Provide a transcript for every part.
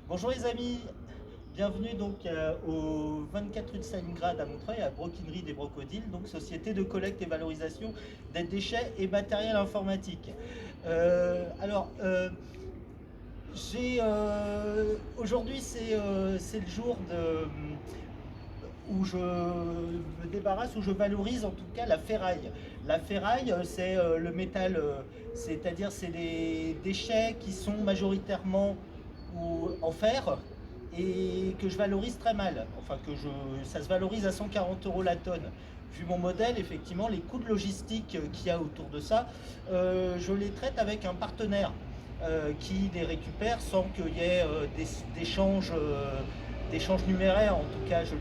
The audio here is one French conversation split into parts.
Bonjour les amis, bienvenue donc au 24 rue de Stalingrad à Montreuil, à Broquinerie des Brocodiles, donc société de collecte et valorisation des déchets et matériel informatique. Aujourd'hui c'est le jour où je me débarrasse, où je valorise en tout cas la ferraille. La ferraille, c'est le métal, c'est-à-dire c'est les déchets qui sont majoritairement en fer et que je valorise très mal. Ça se valorise à 140 euros la tonne. Vu mon modèle, effectivement, les coûts de logistique qu'il y a autour de ça, je les traite avec un partenaire qui les récupère sans qu'il y ait d'échanges numéraires. En tout cas, je lui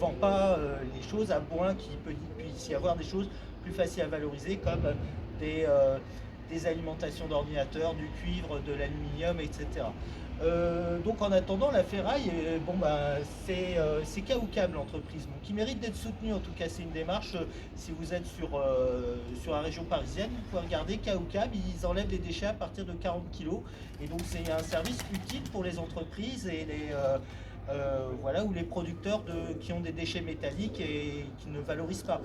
vends pas les choses à moins qu'il puisse y avoir des choses plus faciles à valoriser comme des, euh, des alimentations d'ordinateurs, du cuivre, de l'aluminium, etc. Donc en attendant, la ferraille, c'est Kaoukab l'entreprise, donc qui mérite d'être soutenue. En tout cas, c'est une démarche. Si vous êtes sur la région parisienne, vous pouvez regarder Kaoukab, ils enlèvent les déchets à partir de 40 kg. Et donc c'est un service utile pour les entreprises et voilà, ou les producteurs qui ont des déchets métalliques et qui ne valorisent pas.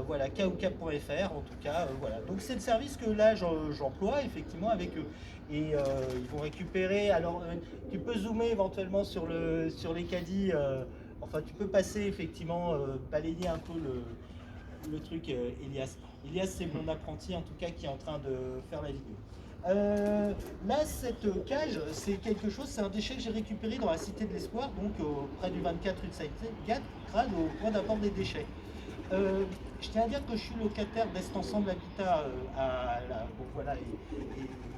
Voilà, kaoukap.fr en tout cas. Voilà. Donc c'est le service que là j'emploie effectivement avec eux. Et ils vont récupérer. Alors tu peux zoomer éventuellement sur les caddies. Enfin, tu peux passer effectivement, balayer un peu le truc, Elias. Elias, c'est mon apprenti en tout cas qui est en train de faire la vidéo. Là, cette cage, c'est quelque chose, c'est un déchet que j'ai récupéré dans la Cité de l'Espoir, donc près du 24 rue de Saint-Gad, grâce au point d'apport des déchets. Je tiens à dire que je suis locataire d'Est Ensemble Habitat bon, voilà,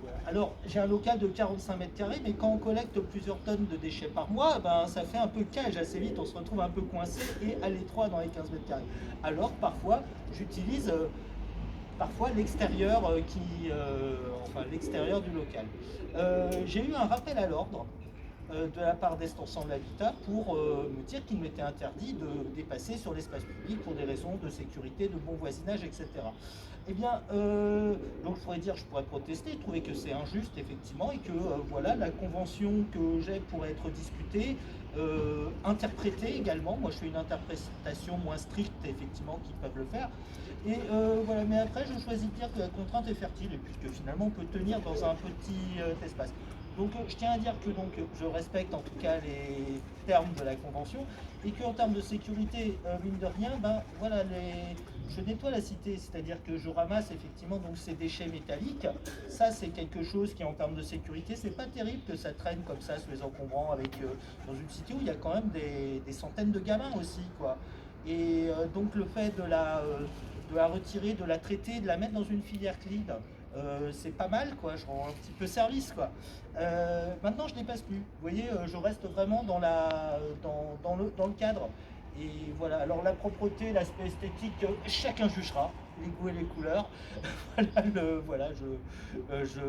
voilà. Alors, j'ai un local de 45 mètres carrés, mais quand on collecte plusieurs tonnes de déchets par mois, ben, ça fait un peu cage assez vite, on se retrouve un peu coincé et à l'étroit dans les 15 mètres carrés. Alors, parfois, j'utilise parfois l'extérieur enfin l'extérieur du local. J'ai eu un rappel à l'ordre de la part d'Est Ensemble Habitat pour me dire qu'il m'était interdit de dépasser sur l'espace public pour des raisons de sécurité, de bon voisinage, etc. Eh bien, donc je pourrais protester, trouver que c'est injuste, effectivement, et que voilà, la convention que j'ai pourrait être discutée, interprétée également. Moi, je fais une interprétation moins stricte, effectivement, qu'ils peuvent le faire. Et voilà, mais après, je choisis de dire que la contrainte est fertile, et puisque finalement, on peut tenir dans un petit espace. Donc je tiens à dire que je respecte en tout cas les termes de la convention et qu'en termes de sécurité, mine de rien, ben, voilà, je nettoie la cité, c'est-à-dire que je ramasse effectivement donc, ces déchets métalliques. Ça, c'est quelque chose qui en termes de sécurité, c'est pas terrible que ça traîne comme ça sous les encombrants dans une cité où il y a quand même des centaines de gamins aussi, quoi. Et donc le fait de la retirer, de la traiter, de la mettre dans une filière clean, c'est pas mal, quoi. Je rends un petit peu service, quoi. Maintenant, je ne dépasse plus. Vous voyez, je reste vraiment dans le cadre. Et voilà. Alors la propreté, l'aspect esthétique, chacun jugera les goûts et les couleurs. Voilà, je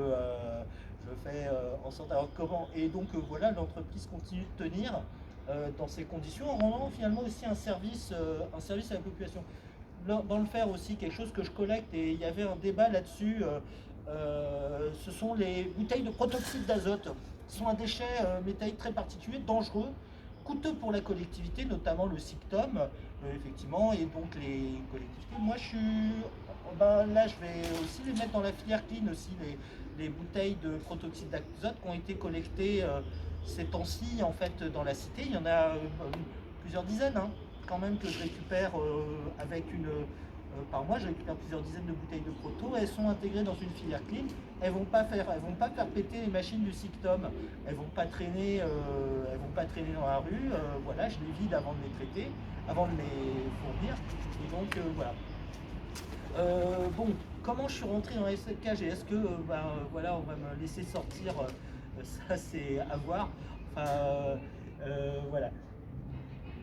fais en sorte. Alors comment? Et donc voilà, l'entreprise continue de tenir dans ces conditions, en rendant finalement aussi un service à la population. Dans le fer aussi, quelque chose que je collecte, et il y avait un débat là-dessus, ce sont les bouteilles de protoxyde d'azote. Ce sont un déchet métallique très particulier, dangereux, coûteux pour la collectivité, notamment le SICTOM, effectivement, et donc les collectivités. Moi, là, je vais aussi les mettre dans la filière clean aussi, les bouteilles de protoxyde d'azote qui ont été collectées ces temps-ci, en fait, dans la cité. Il y en a plusieurs dizaines, hein, quand même, que je récupère par mois, je récupère plusieurs dizaines de bouteilles de proto. Elles sont intégrées dans une filière clean. Elles vont pas faire péter les machines du SICTOM. Elles vont pas traîner, dans la rue. Voilà, je les vide avant de les traiter, avant de les fournir. Et donc voilà. Bon, comment je suis rentré dans les cage et est-ce que voilà, on va me laisser sortir, ça c'est à voir. Enfin, voilà.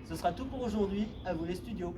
Ce sera tout pour aujourd'hui. À vous les studios.